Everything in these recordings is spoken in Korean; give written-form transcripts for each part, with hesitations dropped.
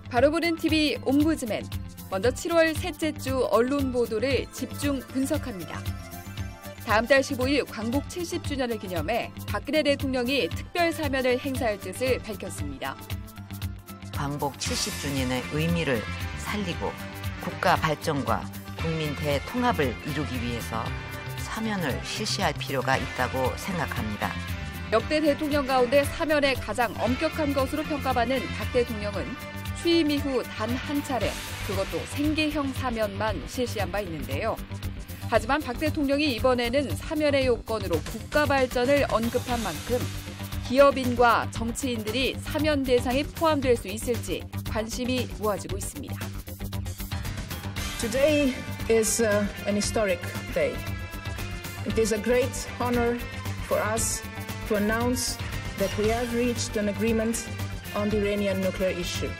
바로보는 TV 옴부즈맨. 먼저 7월 셋째 주 언론 보도를 집중 분석합니다. 다음 달 15일 광복 70주년을 기념해 박근혜 대통령이 특별 사면을 행사할 뜻을 밝혔습니다. 광복 70주년의 의미를 살리고 국가 발전과 국민 대통합을 이루기 위해서 사면을 실시할 필요가 있다고 생각합니다. 역대 대통령 가운데 사면에 가장 엄격한 것으로 평가받는 박 대통령은 취임 이후 단 한 차례, 그것도 생계형 사면만 실시한 바 있는데요. 하지만 박 대통령이 이번에는 사면의 요건으로 국가 발전을 언급한 만큼 기업인과 정치인들이 사면 대상에 포함될 수 있을지 관심이 모아지고 있습니다. Today is an historic day. It is a great honor for us to announce that we have reached an agreement on the Iranian nuclear issue.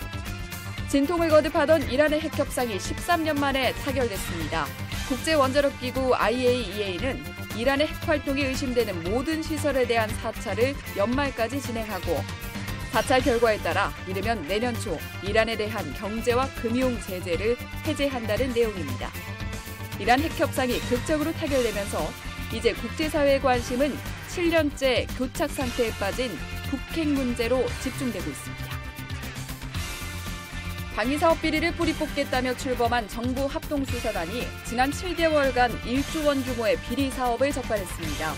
진통을 거듭하던 이란의 핵 협상이 13년 만에 타결됐습니다. 국제원자력기구 IAEA는 이란의 핵 활동이 의심되는 모든 시설에 대한 사찰을 연말까지 진행하고 사찰 결과에 따라 이르면 내년 초 이란에 대한 경제와 금융 제재를 해제한다는 내용입니다. 이란 핵 협상이 극적으로 타결되면서 이제 국제사회의 관심은 7년째 교착 상태에 빠진 북핵 문제로 집중되고 있습니다. 방위사업 비리를 뿌리 뽑겠다며 출범한 정부 합동수사단이 지난 7개월간 1조 원 규모의 비리 사업을 적발했습니다.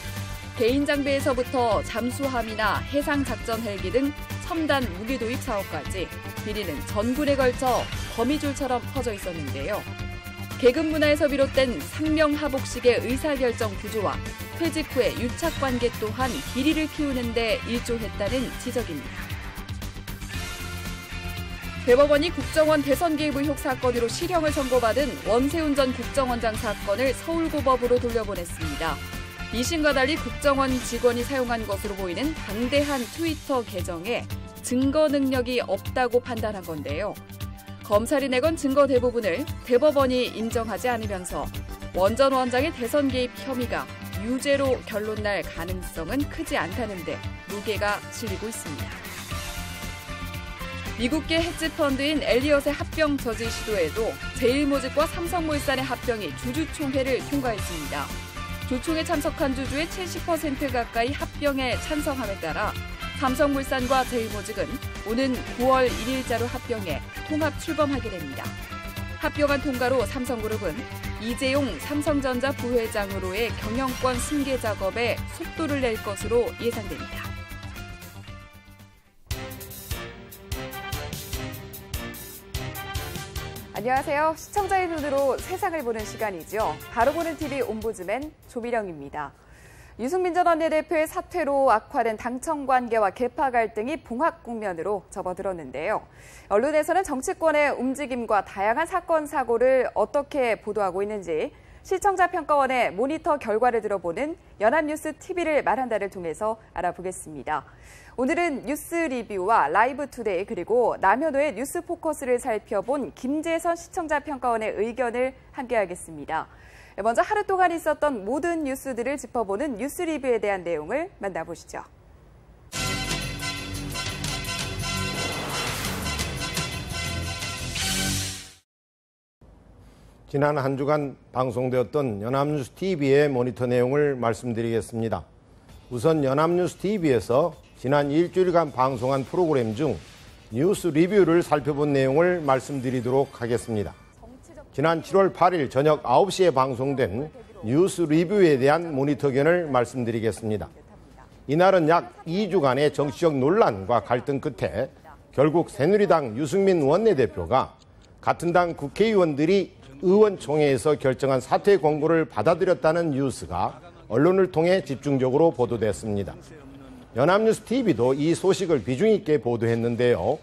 개인 장비에서부터 잠수함이나 해상작전 헬기 등 첨단 무기 도입 사업까지 비리는 전군에 걸쳐 거미줄처럼 퍼져 있었는데요. 계급 문화에서 비롯된 상명하복식의 의사결정 구조와 퇴직 후의 유착관계 또한 비리를 키우는 데 일조했다는 지적입니다. 대법원이 국정원 대선 개입 의혹 사건으로 실형을 선고받은 원세훈 전 국정원장 사건을 서울고법으로 돌려보냈습니다. 2심과 달리 국정원 직원이 사용한 것으로 보이는 방대한 트위터 계정에 증거 능력이 없다고 판단한 건데요. 검찰이 내건 증거 대부분을 대법원이 인정하지 않으면서 원 전 원장의 대선 개입 혐의가 유죄로 결론날 가능성은 크지 않다는 데 무게가 실리고 있습니다. 미국계 헤지펀드인 엘리엇의 합병 저지 시도에도 제일모직과 삼성물산의 합병이 주주총회를 통과했습니다. 조총에 참석한 주주의 70% 가까이 합병에 찬성함에 따라 삼성물산과 제일모직은 오는 9월 1일자로 합병해 통합 출범하게 됩니다. 합병안 통과로 삼성그룹은 이재용 삼성전자 부회장으로의 경영권 승계 작업에 속도를 낼 것으로 예상됩니다. 안녕하세요. 시청자의 눈으로 세상을 보는 시간이죠. 바로보는 TV 옴부즈맨 조미령입니다. 유승민 전 원내대표의 사퇴로 악화된 당청 관계와 계파 갈등이 봉합 국면으로 접어들었는데요. 언론에서는 정치권의 움직임과 다양한 사건, 사고를 어떻게 보도하고 있는지 시청자평가원의 모니터 결과를 들어보는 연합뉴스 TV를 말한다를 통해서 알아보겠습니다. 오늘은 뉴스 리뷰와 라이브 투데이 그리고 남현호의 뉴스 포커스를 살펴본 김재선 시청자평가원의 의견을 함께하겠습니다. 먼저 하루 동안 있었던 모든 뉴스들을 짚어보는 뉴스 리뷰에 대한 내용을 만나보시죠. 지난 한 주간 방송되었던 연합뉴스 TV의 모니터 내용을 말씀드리겠습니다. 우선 연합뉴스 TV에서 지난 일주일간 방송한 프로그램 중 뉴스 리뷰를 살펴본 내용을 말씀드리도록 하겠습니다. 지난 7월 8일 저녁 9시에 방송된 뉴스 리뷰에 대한 모니터견을 말씀드리겠습니다. 이날은 약 2주간의 정치적 논란과 갈등 끝에 결국 새누리당 유승민 원내대표가 같은 당 국회의원들이 의원총회에서 결정한 사퇴 권고를 받아들였다는 뉴스가 언론을 통해 집중적으로 보도됐습니다. 연합뉴스 TV도 이 소식을 비중 있게 보도했는데요.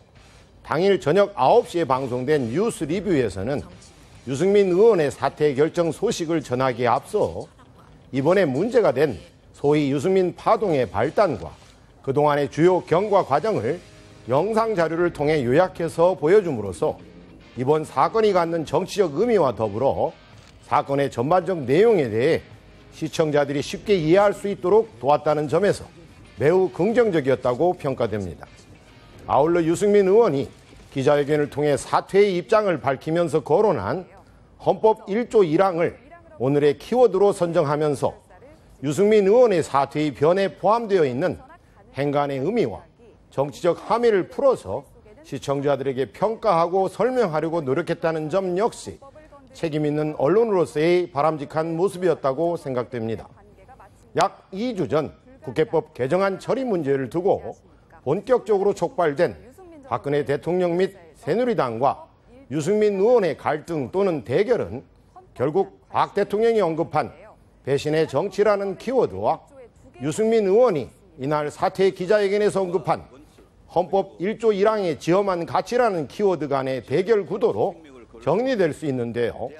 당일 저녁 9시에 방송된 뉴스 리뷰에서는 유승민 의원의 사퇴 결정 소식을 전하기에 앞서 이번에 문제가 된 소위 유승민 파동의 발단과 그동안의 주요 경과 과정을 영상 자료를 통해 요약해서 보여줌으로써 이번 사건이 갖는 정치적 의미와 더불어 사건의 전반적 내용에 대해 시청자들이 쉽게 이해할 수 있도록 도왔다는 점에서 매우 긍정적이었다고 평가됩니다. 아울러 유승민 의원이 기자회견을 통해 사퇴의 입장을 밝히면서 거론한 헌법 1조 1항을 오늘의 키워드로 선정하면서 유승민 의원의 사퇴의 변에 포함되어 있는 행간의 의미와 정치적 함의를 풀어서 시청자들에게 평가하고 설명하려고 노력했다는 점 역시 책임 있는 언론으로서의 바람직한 모습이었다고 생각됩니다. 약 2주 전 국회법 개정안 처리 문제를 두고 본격적으로 촉발된 박근혜 대통령 및 새누리당과 유승민 의원의 갈등 또는 대결은 결국 박 대통령이 언급한 배신의 정치라는 키워드와 유승민 의원이 이날 사퇴 기자회견에서 언급한 헌법 1조 1항의 지엄한 가치라는 키워드 간의 대결 구도로 정리될 수 있는데요.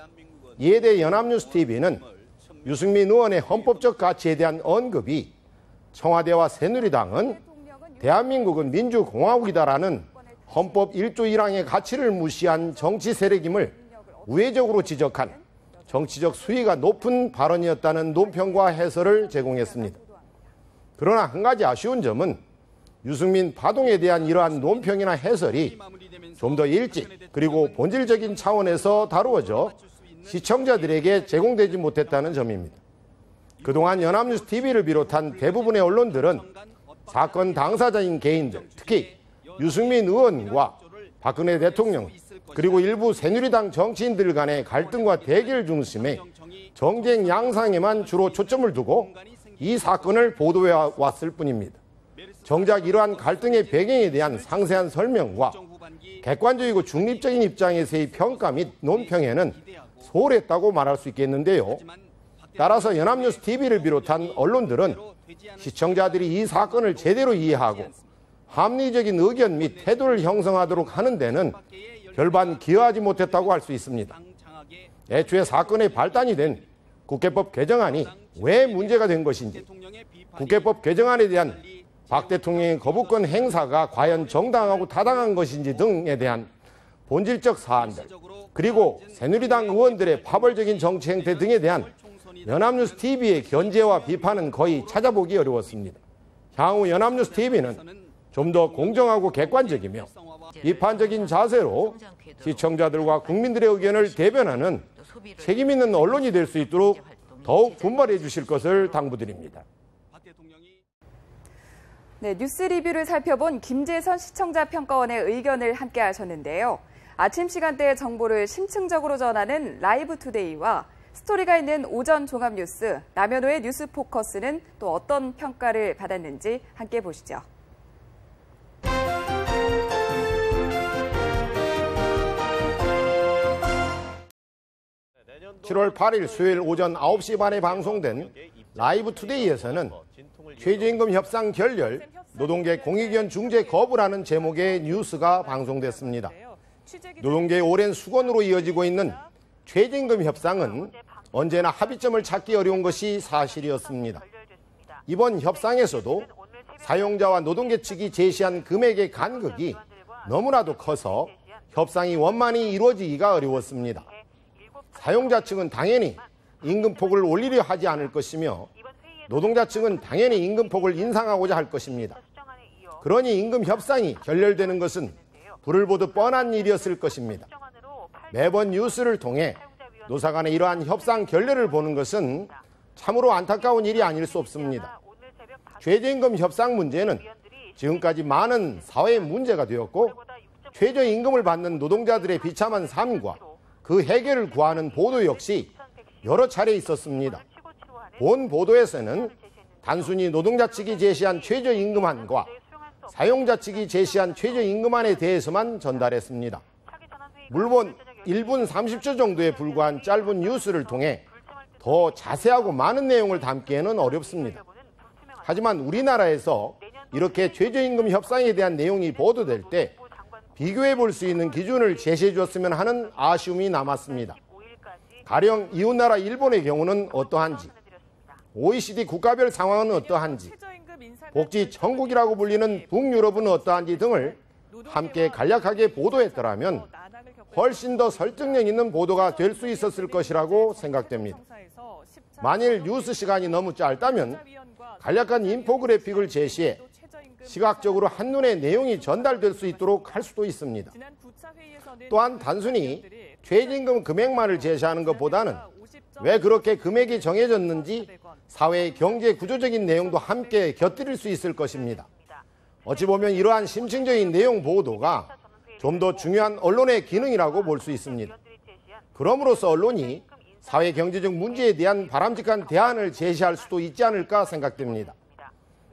이에 대해 연합뉴스TV는 유승민 의원의 헌법적 가치에 대한 언급이 청와대와 새누리당은 대한민국은 민주공화국이다라는 헌법 1조 1항의 가치를 무시한 정치 세력임을 우회적으로 지적한 정치적 수위가 높은 발언이었다는 논평과 해설을 제공했습니다. 그러나 한 가지 아쉬운 점은 유승민 파동에 대한 이러한 논평이나 해설이 좀 더 일찍 그리고 본질적인 차원에서 다루어져 시청자들에게 제공되지 못했다는 점입니다. 그동안 연합뉴스TV를 비롯한 대부분의 언론들은 사건 당사자인 개인들, 특히 유승민 의원과 박근혜 대통령 그리고 일부 새누리당 정치인들 간의 갈등과 대결 중심의 정쟁 양상에만 주로 초점을 두고 이 사건을 보도해 왔을 뿐입니다. 정작 이러한 갈등의 배경에 대한 상세한 설명과 객관적이고 중립적인 입장에서의 평가 및 논평에는 소홀했다고 말할 수 있겠는데요. 따라서 연합뉴스TV를 비롯한 언론들은 시청자들이 이 사건을 제대로 이해하고 합리적인 의견 및 태도를 형성하도록 하는 데는 별반 기여하지 못했다고 할 수 있습니다. 애초에 사건의 발단이 된 국회법 개정안이 왜 문제가 된 것인지, 국회법 개정안에 대한 박 대통령의 거부권 행사가 과연 정당하고 타당한 것인지 등에 대한 본질적 사안들, 그리고 새누리당 의원들의 파벌적인 정치 행태 등에 대한 연합뉴스TV의 견제와 비판은 거의 찾아보기 어려웠습니다. 향후 연합뉴스TV는 좀 더 공정하고 객관적이며 비판적인 자세로 시청자들과 국민들의 의견을 대변하는 책임 있는 언론이 될 수 있도록 더욱 분발해 주실 것을 당부드립니다. 네, 뉴스 리뷰를 살펴본 김재선 시청자평가원의 의견을 함께 하셨는데요. 아침 시간대의 정보를 심층적으로 전하는 라이브 투데이와 스토리가 있는 오전 종합뉴스, 남현호의 뉴스 포커스는 또 어떤 평가를 받았는지 함께 보시죠. 7월 8일 수요일 오전 9시 반에 방송된 라이브 투데이에서는 최저임금 협상 결렬, 노동계 공익위원 중재 거부라는 제목의 뉴스가 방송됐습니다. 노동계의 오랜 수건으로 이어지고 있는 최저임금 협상은 언제나 합의점을 찾기 어려운 것이 사실이었습니다. 이번 협상에서도 사용자와 노동계 측이 제시한 금액의 간극이 너무나도 커서 협상이 원만히 이루어지기가 어려웠습니다. 사용자 측은 당연히 임금폭을 올리려 하지 않을 것이며 노동자 측은 당연히 임금폭을 인상하고자 할 것입니다. 그러니 임금 협상이 결렬되는 것은 불을 보듯 뻔한 일이었을 것입니다. 매번 뉴스를 통해 노사 간의 이러한 협상 결렬을 보는 것은 참으로 안타까운 일이 아닐 수 없습니다. 최저임금 협상 문제는 지금까지 많은 사회 문제가 되었고 최저임금을 받는 노동자들의 비참한 삶과 그 해결을 구하는 보도 역시 여러 차례 있었습니다. 본 보도에서는 단순히 노동자 측이 제시한 최저임금안과 사용자 측이 제시한 최저임금안에 대해서만 전달했습니다. 물론 1분 30초 정도에 불과한 짧은 뉴스를 통해 더 자세하고 많은 내용을 담기에는 어렵습니다. 하지만 우리나라에서 이렇게 최저임금 협상에 대한 내용이 보도될 때 비교해 볼 수 있는 기준을 제시해 줬으면 하는 아쉬움이 남았습니다. 가령 이웃나라 일본의 경우는 어떠한지, OECD 국가별 상황은 어떠한지, 복지 천국이라고 불리는 북유럽은 어떠한지 등을 함께 간략하게 보도했더라면 훨씬 더 설득력 있는 보도가 될 수 있었을 것이라고 생각됩니다. 만일 뉴스 시간이 너무 짧다면 간략한 인포그래픽을 제시해 시각적으로 한눈에 내용이 전달될 수 있도록 할 수도 있습니다. 또한 단순히 최저임금 금액만을 제시하는 것보다는 왜 그렇게 금액이 정해졌는지 사회의 경제 구조적인 내용도 함께 곁들일 수 있을 것입니다. 어찌 보면 이러한 심층적인 내용 보도가 좀 더 중요한 언론의 기능이라고 볼 수 있습니다. 그럼으로써 언론이 사회 경제적 문제에 대한 바람직한 대안을 제시할 수도 있지 않을까 생각됩니다.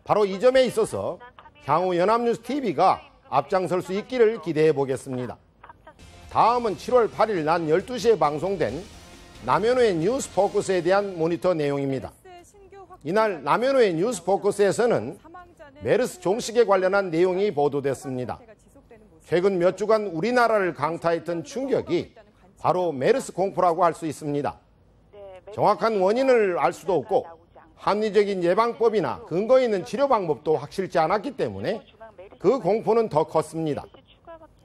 바로 이 점에 있어서 향후 연합뉴스TV가 앞장설 수 있기를 기대해 보겠습니다. 다음은 7월 8일 낮 12시에 방송된 남현호의 뉴스 포커스에 대한 모니터 내용입니다. 이날 남현호의 뉴스 포커스에서는 메르스 종식에 관련한 내용이 보도됐습니다. 최근 몇 주간 우리나라를 강타했던 충격이 바로 메르스 공포라고 할 수 있습니다. 정확한 원인을 알 수도 없고 합리적인 예방법이나 근거 있는 치료 방법도 확실치 않았기 때문에 그 공포는 더 컸습니다.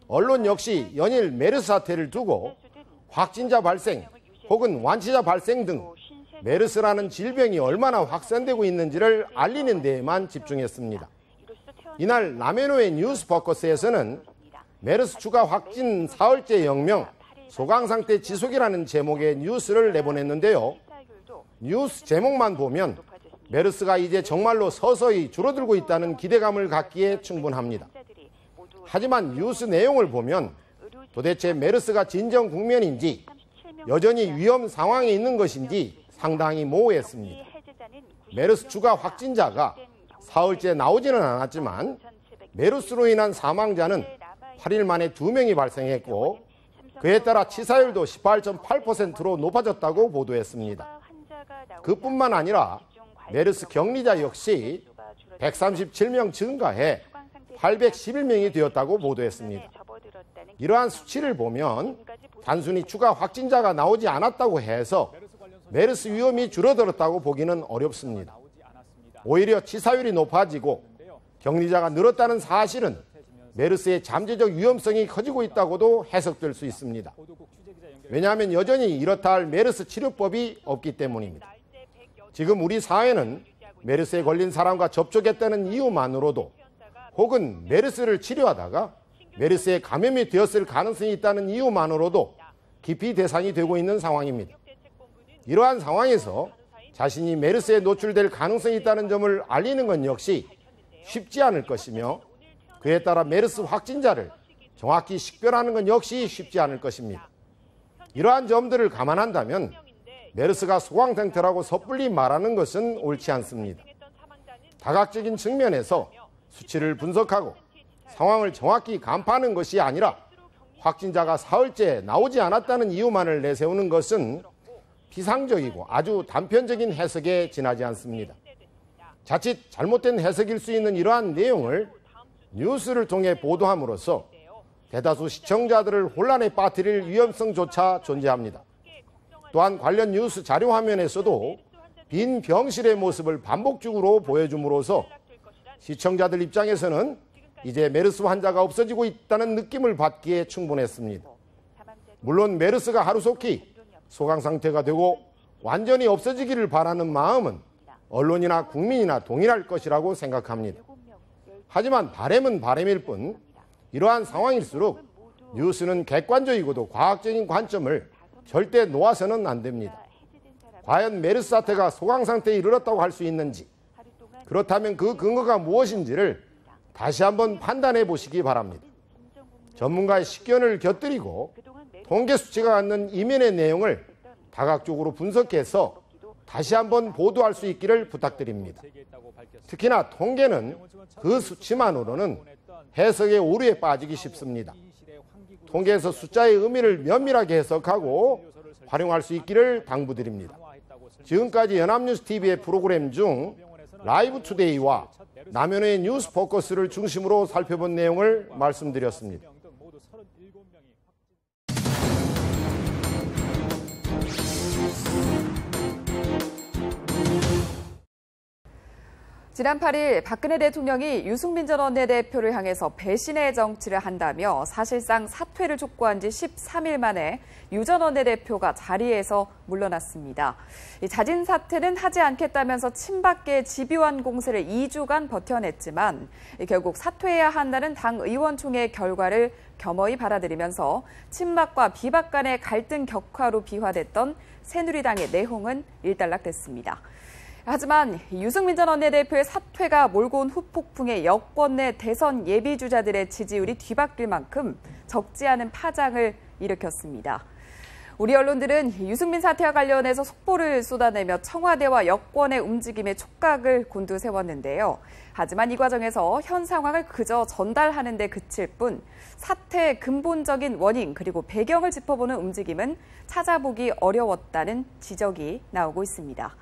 언론 역시 연일 메르스 사태를 두고 확진자 발생 혹은 완치자 발생 등 메르스라는 질병이 얼마나 확산되고 있는지를 알리는 데에만 집중했습니다. 이날 남현호의 뉴스 포커스에서는 메르스 추가 확진 사흘째 영명 소강상태 지속이라는 제목의 뉴스를 내보냈는데요. 뉴스 제목만 보면 메르스가 이제 정말로 서서히 줄어들고 있다는 기대감을 갖기에 충분합니다. 하지만 뉴스 내용을 보면 도대체 메르스가 진정 국면인지 여전히 위험 상황에 있는 것인지 상당히 모호했습니다. 메르스 추가 확진자가 사흘째 나오지는 않았지만 메르스로 인한 사망자는 8일 만에 2명이 발생했고 그에 따라 치사율도 18.8%로 높아졌다고 보도했습니다. 그뿐만 아니라 메르스 격리자 역시 137명 증가해 811명이 되었다고 보도했습니다. 이러한 수치를 보면 단순히 추가 확진자가 나오지 않았다고 해서 메르스 위험이 줄어들었다고 보기는 어렵습니다. 오히려 치사율이 높아지고 격리자가 늘었다는 사실은 메르스의 잠재적 위험성이 커지고 있다고도 해석될 수 있습니다. 왜냐하면 여전히 이렇다 할 메르스 치료법이 없기 때문입니다. 지금 우리 사회는 메르스에 걸린 사람과 접촉했다는 이유만으로도 혹은 메르스를 치료하다가 메르스에 감염이 되었을 가능성이 있다는 이유만으로도 기피 대상이 되고 있는 상황입니다. 이러한 상황에서 자신이 메르스에 노출될 가능성이 있다는 점을 알리는 건 역시 쉽지 않을 것이며 그에 따라 메르스 확진자를 정확히 식별하는 건 역시 쉽지 않을 것입니다. 이러한 점들을 감안한다면 메르스가 소강 상태라고 섣불리 말하는 것은 옳지 않습니다. 다각적인 측면에서 수치를 분석하고 상황을 정확히 간파하는 것이 아니라 확진자가 사흘째 나오지 않았다는 이유만을 내세우는 것은 피상적이고 아주 단편적인 해석에 지나지 않습니다. 자칫 잘못된 해석일 수 있는 이러한 내용을 뉴스를 통해 보도함으로써 대다수 시청자들을 혼란에 빠뜨릴 위험성조차 존재합니다. 또한 관련 뉴스 자료 화면에서도 빈 병실의 모습을 반복적으로 보여줌으로써 시청자들 입장에서는 이제 메르스 환자가 없어지고 있다는 느낌을 받기에 충분했습니다. 물론 메르스가 하루속히 소강 상태가 되고 완전히 없어지기를 바라는 마음은 언론이나 국민이나 동일할 것이라고 생각합니다. 하지만 바람은 바람일 뿐 이러한 상황일수록 뉴스는 객관적이고도 과학적인 관점을 절대 놓아서는 안 됩니다. 과연 메르스 사태가 소강 상태에 이르렀다고 할 수 있는지, 그렇다면 그 근거가 무엇인지를 다시 한번 판단해 보시기 바랍니다. 전문가의 식견을 곁들이고 통계 수치가 갖는 이면의 내용을 다각적으로 분석해서 다시 한번 보도할 수 있기를 부탁드립니다. 특히나 통계는 그 수치만으로는 해석의 오류에 빠지기 쉽습니다. 통계에서 숫자의 의미를 면밀하게 해석하고 활용할 수 있기를 당부드립니다. 지금까지 연합뉴스TV의 프로그램 중 라이브 투데이와 남현호의 뉴스 포커스를 중심으로 살펴본 내용을 말씀드렸습니다. 지난 8일 박근혜 대통령이 유승민 전 원내대표를 향해서 배신의 정치를 한다며 사실상 사퇴를 촉구한 지 13일 만에 유 전 원내대표가 자리에서 물러났습니다. 자진 사퇴는 하지 않겠다면서 친박계의 집요한 공세를 2주간 버텨냈지만 결국 사퇴해야 한다는 당 의원총회 결과를 겸허히 받아들이면서 친박과 비박 간의 갈등 격화로 비화됐던 새누리당의 내홍은 일단락됐습니다. 하지만 유승민 전 원내대표의 사퇴가 몰고 온 후폭풍에 여권 내 대선 예비주자들의 지지율이 뒤바뀔 만큼 적지 않은 파장을 일으켰습니다. 우리 언론들은 유승민 사퇴와 관련해서 속보를 쏟아내며 청와대와 여권의 움직임에 촉각을 곤두세웠는데요. 하지만 이 과정에서 현 상황을 그저 전달하는 데 그칠 뿐 사태의 근본적인 원인 그리고 배경을 짚어보는 움직임은 찾아보기 어려웠다는 지적이 나오고 있습니다.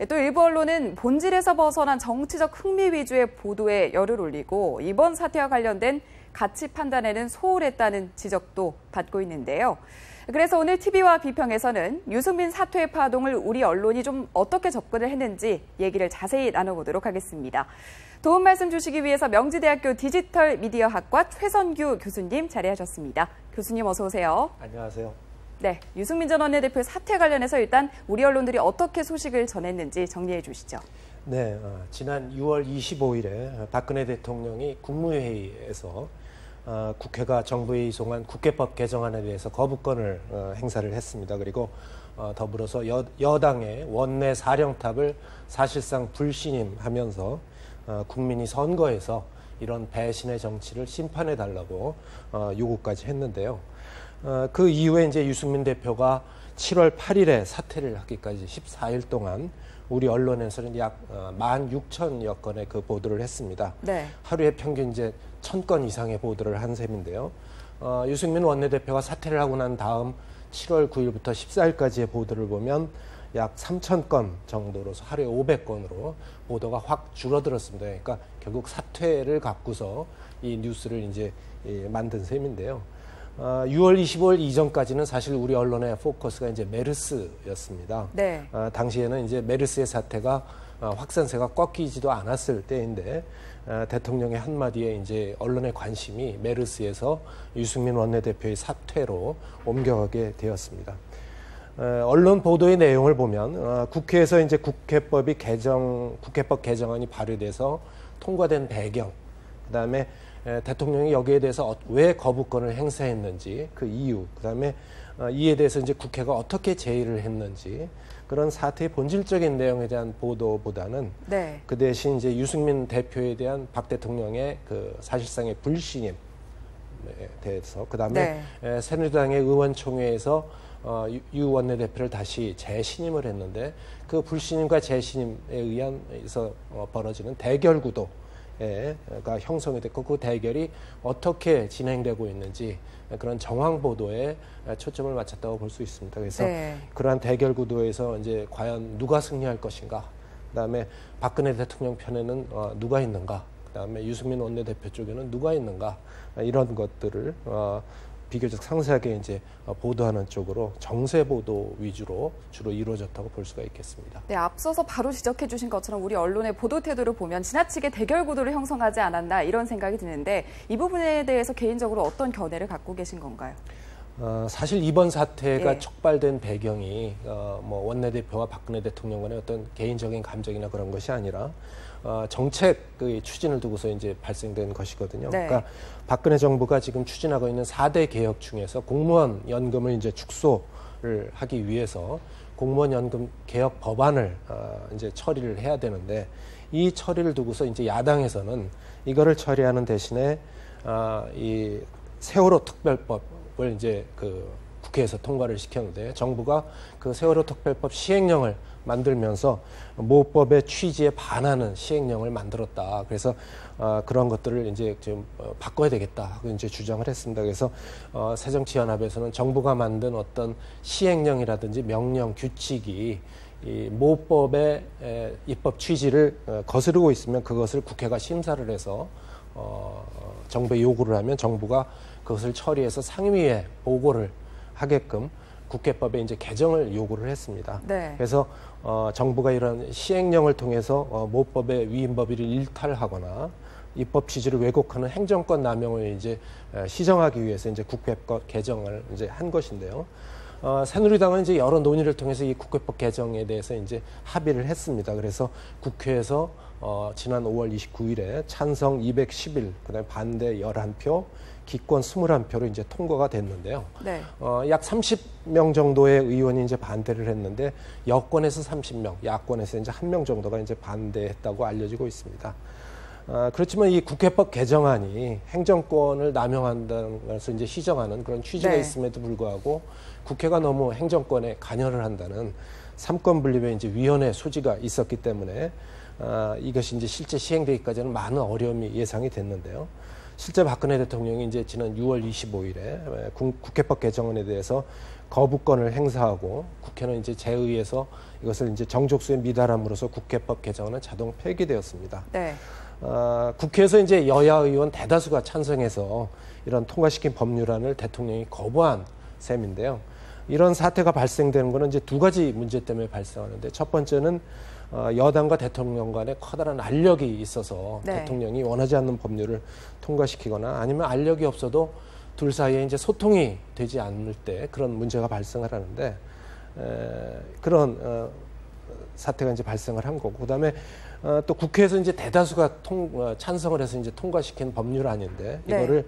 또 일부 언론은 본질에서 벗어난 정치적 흥미 위주의 보도에 열을 올리고 이번 사태와 관련된 가치 판단에는 소홀했다는 지적도 받고 있는데요. 그래서 오늘 TV와 비평에서는 유승민 사퇴의 파동을 우리 언론이 좀 어떻게 접근을 했는지 얘기를 자세히 나눠보도록 하겠습니다. 도움 말씀 주시기 위해서 명지대학교 디지털 미디어학과 최선규 교수님 자리하셨습니다. 교수님 어서 오세요. 안녕하세요. 네, 유승민 전 원내대표의 사퇴 관련해서 일단 우리 언론들이 어떻게 소식을 전했는지 정리해 주시죠. 네, 지난 6월 25일에 박근혜 대통령이 국무회의에서 국회가 정부에 이송한 국회법 개정안에 대해서 거부권을 행사를 했습니다. 그리고 더불어서 여당의 원내 사령탑을 사실상 불신임하면서 국민이 선거에서 이런 배신의 정치를 심판해달라고 요구까지 했는데요. 그 이후에 이제 유승민 대표가 7월 8일에 사퇴를 하기까지 14일 동안 우리 언론에서는 약 16,000여 건의 그 보도를 했습니다. 네. 하루에 평균 이제 1,000건 이상의 보도를 한 셈인데요. 유승민 원내대표가 사퇴를 하고 난 다음 7월 9일부터 14일까지의 보도를 보면 약 3,000건 정도로서 하루에 500건으로 보도가 확 줄어들었습니다. 그러니까 결국 사퇴를 갖고서 이 뉴스를 이제 만든 셈인데요. 6월 25일 이전까지는 사실 우리 언론의 포커스가 이제 메르스였습니다. 네. 당시에는 이제 메르스의 사태가 확산세가 꺾이지도 않았을 때인데 대통령의 한마디에 이제 언론의 관심이 메르스에서 유승민 원내대표의 사퇴로 옮겨가게 되었습니다. 언론 보도의 내용을 보면 국회에서 이제 국회법 개정안이 발의돼서 통과된 배경, 그다음에 대통령이 여기에 대해서 왜 거부권을 행사했는지 그 이유, 그다음에 이에 대해서 이제 국회가 어떻게 제의를 했는지 그런 사태의 본질적인 내용에 대한 보도보다는 네. 그 대신 이제 유승민 대표에 대한 박 대통령의 그 사실상의 불신임에 대해서 그다음에 새누리당의 의원총회에서 유 원내대표를 다시 재신임을 했는데 그 불신임과 재신임에 의해서 벌어지는 대결 구도 가 형성이 됐고 그 대결이 어떻게 진행되고 있는지 그런 정황 보도에 초점을 맞췄다고 볼 수 있습니다. 그래서 그러한 대결 구도에서 이제 과연 누가 승리할 것인가, 그다음에 박근혜 대통령 편에는 누가 있는가, 그다음에 유승민 원내대표 쪽에는 누가 있는가, 이런 것들을 비교적 상세하게 이제 보도하는 쪽으로 정세 보도 위주로 주로 이루어졌다고 볼 수가 있겠습니다. 네, 앞서서 바로 지적해 주신 것처럼 우리 언론의 보도 태도를 보면 지나치게 대결 구도를 형성하지 않았나 이런 생각이 드는데 이 부분에 대해서 개인적으로 어떤 견해를 갖고 계신 건가요? 사실 이번 사태가 촉발된 배경이 뭐 원내대표와 박근혜 대통령 간의 어떤 개인적인 감정이나 그런 것이 아니라 정책의 추진을 두고서 이제 발생된 것이거든요. 그러니까 박근혜 정부가 지금 추진하고 있는 4대 개혁 중에서 공무원 연금을 이제 축소를 하기 위해서 공무원 연금 개혁 법안을 이제 처리를 해야 되는데 이 처리를 두고서 이제 야당에서는 이거를 처리하는 대신에 이 세월호 특별법을 이제 그 국회에서 통과를 시켰는데 정부가 그 세월호 특별법 시행령을 만들면서 모법의 취지에 반하는 시행령을 만들었다. 그래서 그런 것들을 이제 좀 바꿔야 되겠다 하고 이제 주장을 했습니다. 그래서 새정치연합에서는 정부가 만든 어떤 시행령이라든지 명령, 규칙이 이 모법의 입법 취지를 거스르고 있으면 그것을 국회가 심사를 해서 정부에 요구를 하면 정부가 그것을 처리해서 상임위에 보고를 하게끔 국회법에 이제 개정을 요구를 했습니다. 네. 그래서 정부가 이런 시행령을 통해서 모법의 위임법의를 일탈하거나 입법 취지를 왜곡하는 행정권 남용을 이제 시정하기 위해서 이제 국회법 개정을 이제 한 것인데요. 새누리당은 이제 여러 논의를 통해서 이 국회법 개정에 대해서 이제 합의를 했습니다. 그래서 국회에서 지난 5월 29일에 찬성 211, 그다음에 반대 11표, 기권 21표로 이제 통과가 됐는데요. 네. 약 30명 정도의 의원이 이제 반대를 했는데 여권에서 30명, 야권에서 이제 1명 정도가 이제 반대했다고 알려지고 있습니다. 그렇지만 이 국회법 개정안이 행정권을 남용한다는 것을 이제 시정하는 그런 취지가 네. 있음에도 불구하고 국회가 너무 행정권에 관여를 한다는 삼권 분립의 이제 위헌의 소지가 있었기 때문에 이것이 이제 실제 시행되기까지는 많은 어려움이 예상이 됐는데요. 실제 박근혜 대통령이 이제 지난 6월 25일에 국회법 개정안에 대해서 거부권을 행사하고 국회는 이제 재의해서 이것을 이제 정족수에 미달함으로써 국회법 개정안은 자동 폐기되었습니다. 네. 국회에서 이제 여야 의원 대다수가 찬성해서 이런 통과시킨 법률안을 대통령이 거부한 셈인데요. 이런 사태가 발생되는 것은 이제 두 가지 문제 때문에 발생하는데, 첫 번째는 여당과 대통령 간에 커다란 알력이 있어서 네. 대통령이 원하지 않는 법률을 통과시키거나 아니면 알력이 없어도 둘 사이에 이제 소통이 되지 않을 때 그런 문제가 발생을 하는데, 그런 사태가 이제 발생을 한 거고, 그다음에 또 국회에서 이제 대다수가 찬성을 해서 이제 통과시킨 법률안인데 이거를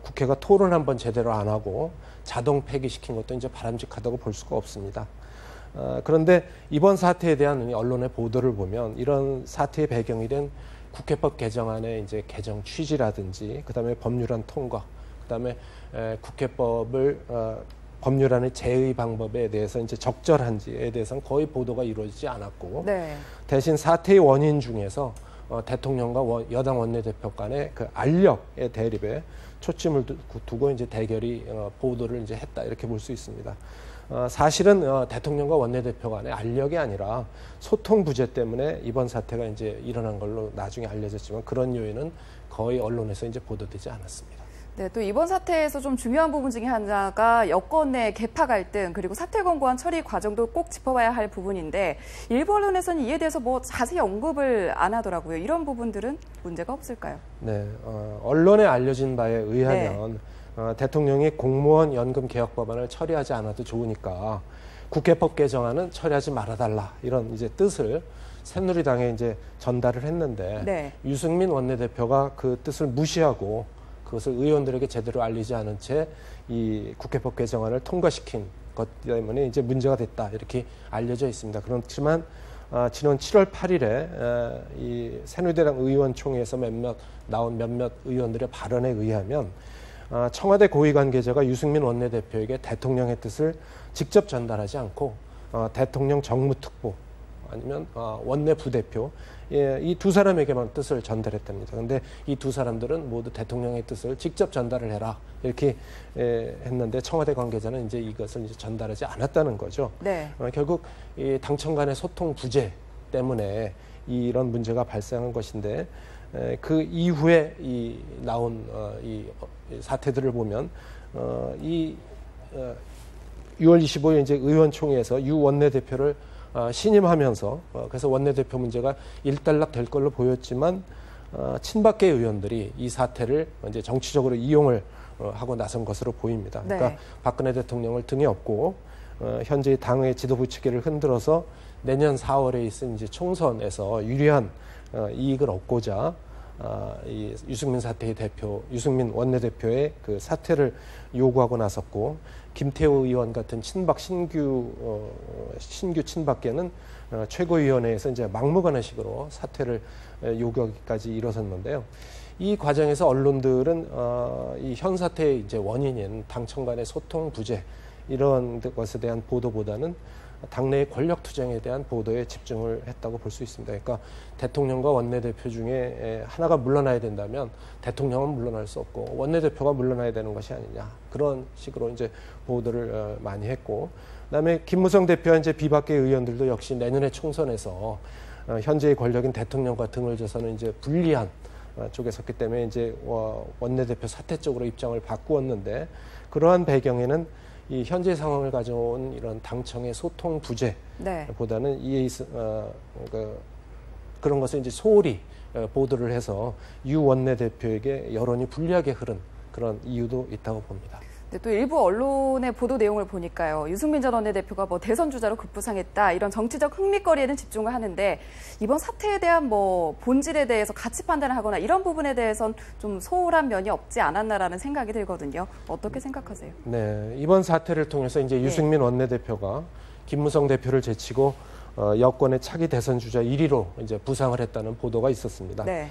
국회가 토론 한번 제대로 안 하고 자동 폐기시킨 것도 이제 바람직하다고 볼 수가 없습니다. 그런데 이번 사태에 대한 언론의 보도를 보면 이런 사태의 배경이 된 국회법 개정안의 이제 개정 취지라든지, 그다음에 법률안 통과, 그다음에 국회법을 법률안의 제의 방법에 대해서 이제 적절한지에 대해서는 거의 보도가 이루어지지 않았고, 네. 대신 사태의 원인 중에서 대통령과 여당 원내대표 간의 그 알력의 대립에 초점을 두고 이제 대결이 보도를 이제 했다, 이렇게 볼 수 있습니다. 사실은 대통령과 원내대표 간의 알력이 아니라 소통 부재 때문에 이번 사태가 이제 일어난 걸로 나중에 알려졌지만 그런 요인은 거의 언론에서 이제 보도되지 않았습니다. 네, 또 이번 사태에서 좀 중요한 부분 중에 하나가 여권 내 개파 갈등, 그리고 사퇴 권고안 처리 과정도 꼭 짚어봐야 할 부분인데, 일부 언론에서는 이에 대해서 뭐 자세히 언급을 안 하더라고요. 이런 부분들은 문제가 없을까요? 네, 언론에 알려진 바에 의하면 대통령이 공무원 연금 개혁 법안을 처리하지 않아도 좋으니까 국회법 개정안은 처리하지 말아달라, 이런 이제 뜻을 새누리당에 이제 전달을 했는데, 네. 유승민 원내대표가 그 뜻을 무시하고 그것을 의원들에게 제대로 알리지 않은 채 이 국회법 개정안을 통과시킨 것 때문에 이제 문제가 됐다, 이렇게 알려져 있습니다. 그렇지만 지난 7월 8일에 이 새누리당 의원총회에서 나온 몇몇 의원들의 발언에 의하면 청와대 고위 관계자가 유승민 원내대표에게 대통령의 뜻을 직접 전달하지 않고 대통령 정무특보 아니면 원내 부대표, 이 두 사람에게만 뜻을 전달했답니다. 그런데 이 두 사람들은 모두 대통령의 뜻을 직접 전달을 해라, 이렇게 했는데 청와대 관계자는 이제 이것을 이제 전달하지 않았다는 거죠. 네. 결국 이 당청 간의 소통 부재 때문에 이런 문제가 발생한 것인데, 그 이후에 나온 이 사태들을 보면 6월 25일 이제 의원총회에서 유 원내대표를 신임하면서 그래서 원내대표 문제가 일단락 될 걸로 보였지만 친박계 의원들이 이 사태를 이제 정치적으로 이용을 하고 나선 것으로 보입니다. 그러니까 네. 박근혜 대통령을 등에 업고 현재 당의 지도부 체계를 흔들어서 내년 4월에 있은 이제 총선에서 유리한 이익을 얻고자 이 유승민 원내대표의 그 사퇴를 요구하고 나섰고, 김태호 의원 같은 친박 신규 친박계는 최고위원회에서 이제 막무가내식으로 사퇴를 요구하기까지 이뤄섰는데요. 이 과정에서 언론들은 이 현 사태의 이제 원인인 당청 간의 소통 부재, 이런 것에 대한 보도보다는 당내의 권력 투쟁에 대한 보도에 집중을 했다고 볼 수 있습니다. 그러니까 대통령과 원내대표 중에 하나가 물러나야 된다면 대통령은 물러날 수 없고 원내대표가 물러나야 되는 것이 아니냐, 그런 식으로 이제 보도를 많이 했고, 그다음에 김무성 대표와 이제 비박계 의원들도 역시 내년에 총선에서 현재의 권력인 대통령과 등을 져서는 이제 불리한 쪽에 섰기 때문에 이제 원내대표 사퇴 쪽으로 입장을 바꾸었는데, 그러한 배경에는 이 현재 상황을 가져온 이런 당청의 소통 부재보다는 그런 것을 이제 소홀히 보도를 해서 유 원내대표에게 여론이 불리하게 흐른 그런 이유도 있다고 봅니다. 네, 또 일부 언론의 보도 내용을 보니까요. 유승민 전 원내대표가 뭐 대선 주자로 급부상했다 이런 정치적 흥미거리에는 집중을 하는데 이번 사태에 대한 뭐 본질에 대해서 가치 판단을 하거나 이런 부분에 대해선 좀 소홀한 면이 없지 않았나라는 생각이 들거든요. 어떻게 생각하세요? 네, 이번 사태를 통해서 이제 유승민 원내대표가 김무성 대표를 제치고 여권의 차기 대선 주자 1위로 이제 부상을 했다는 보도가 있었습니다. 네.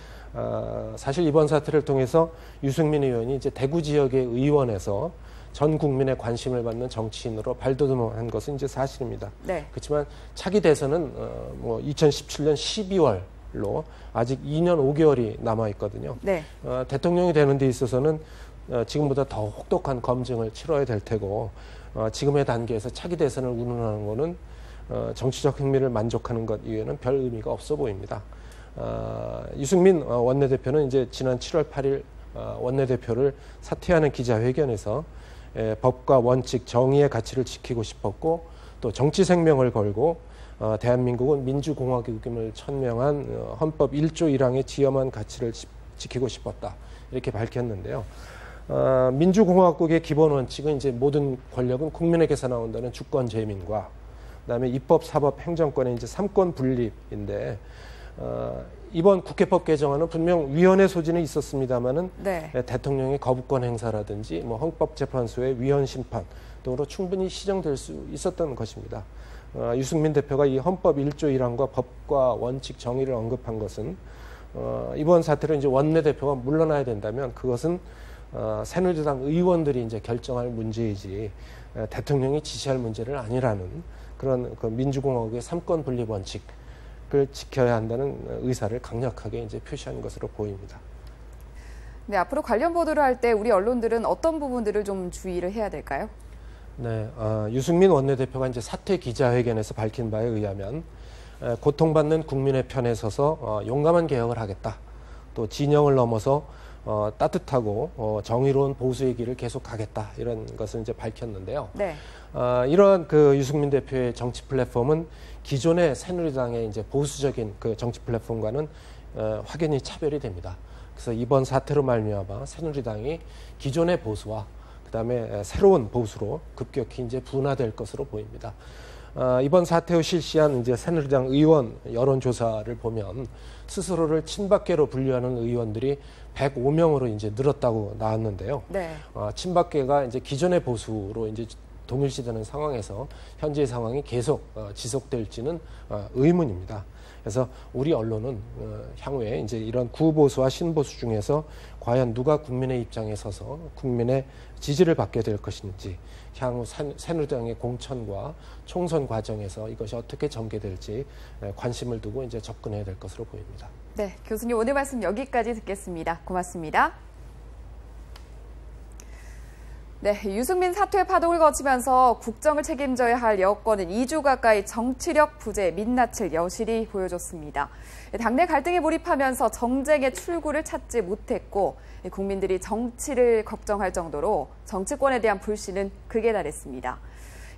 사실 이번 사태를 통해서 유승민 의원이 이제 대구 지역의 의원에서 전 국민의 관심을 받는 정치인으로 발돋움한 것은 이제 사실입니다. 네. 그렇지만 차기 대선은 2017년 12월로 아직 2년 5개월이 남아 있거든요. 네. 대통령이 되는 데 있어서는 지금보다 더 혹독한 검증을 치러야 될 테고 지금의 단계에서 차기 대선을 운운하는 것은 정치적 흥미를 만족하는 것 이외에는 별 의미가 없어 보입니다. 유승민 원내대표는 이제 지난 7월 8일 원내대표를 사퇴하는 기자회견에서 법과 원칙, 정의의 가치를 지키고 싶었고 또 정치 생명을 걸고 대한민국은 민주공화국임을 천명한 헌법 1조 1항의 지엄한 가치를 지키고 싶었다 이렇게 밝혔는데요. 민주공화국의 기본 원칙은 이제 모든 권력은 국민에게서 나온다는 주권 재민과 그다음에 입법, 사법, 행정권의 이제 3권 분립인데 이번 국회법 개정안은 분명 위헌의 소지는 있었습니다만은 네. 대통령의 거부권 행사라든지 뭐 헌법재판소의 위헌 심판 등으로 충분히 시정될 수 있었던 것입니다. 유승민 대표가 이 헌법 1조 1항과 법과 원칙 정의를 언급한 것은 이번 사태로 이제 원내대표가 물러나야 된다면 그것은 새누리당 의원들이 이제 결정할 문제이지 대통령이 지시할 문제를 아니라는 그런 그 민주공화국의 3권 분립 원칙을 지켜야 한다는 의사를 강력하게 이제 표시한 것으로 보입니다. 네, 앞으로 관련 보도를 할 때 우리 언론들은 어떤 부분들을 좀 주의를 해야 될까요? 네, 유승민 원내대표가 이제 사퇴 기자회견에서 밝힌 바에 의하면 고통받는 국민의 편에 서서 용감한 개혁을 하겠다. 또 진영을 넘어서 따뜻하고 정의로운 보수의 길을 계속 가겠다 이런 것을 이제 밝혔는데요. 네. 이러한 그 유승민 대표의 정치 플랫폼은 기존의 새누리당의 이제 보수적인 그 정치 플랫폼과는 확연히 차별이 됩니다. 그래서 이번 사태로 말미암아 새누리당이 기존의 보수와 그다음에 새로운 보수로 급격히 이제 분화될 것으로 보입니다. 이번 사태 후 실시한 이제 새누리당 의원 여론조사를 보면 스스로를 친박계로 분류하는 의원들이 105명으로 이제 늘었다고 나왔는데요. 네. 친박계가 이제 기존의 보수로 이제 동일시되는 상황에서 현재의 상황이 계속 지속될지는 의문입니다. 그래서 우리 언론은 향후에 이제 이런 구보수와 신보수 중에서 과연 누가 국민의 입장에 서서 국민의 지지를 받게 될 것인지 향후 새누리당의 공천과 총선 과정에서 이것이 어떻게 전개될지 관심을 두고 이제 접근해야 될 것으로 보입니다. 네, 교수님 오늘 말씀 여기까지 듣겠습니다. 고맙습니다. 네, 유승민 사퇴 파동을 거치면서 국정을 책임져야 할 여권은 2주 가까이 정치력 부재, 민낯을 여실히 보여줬습니다. 당내 갈등에 몰입하면서 정쟁의 출구를 찾지 못했고 국민들이 정치를 걱정할 정도로 정치권에 대한 불신은 극에 달했습니다.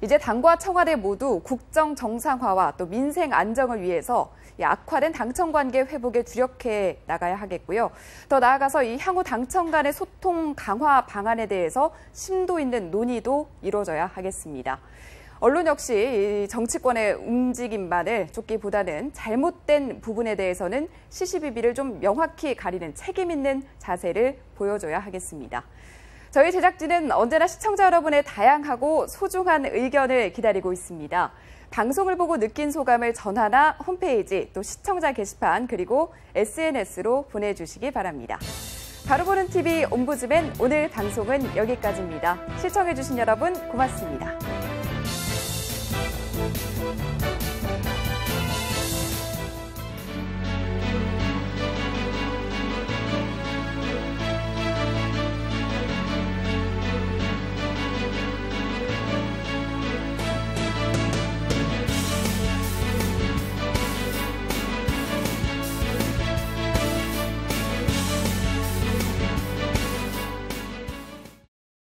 이제 당과 청와대 모두 국정 정상화와 또 민생 안정을 위해서 악화된 당청 관계 회복에 주력해 나가야 하겠고요. 더 나아가서 이 향후 당청 간의 소통 강화 방안에 대해서 심도 있는 논의도 이루어져야 하겠습니다. 언론 역시 정치권의 움직임만을 쫓기보다는 잘못된 부분에 대해서는 시시비비를 좀 명확히 가리는 책임 있는 자세를 보여줘야 하겠습니다. 저희 제작진은 언제나 시청자 여러분의 다양하고 소중한 의견을 기다리고 있습니다. 방송을 보고 느낀 소감을 전화나 홈페이지, 또 시청자 게시판, 그리고 SNS로 보내주시기 바랍니다. 바로보는 TV 옴부즈맨 오늘 방송은 여기까지입니다. 시청해주신 여러분 고맙습니다.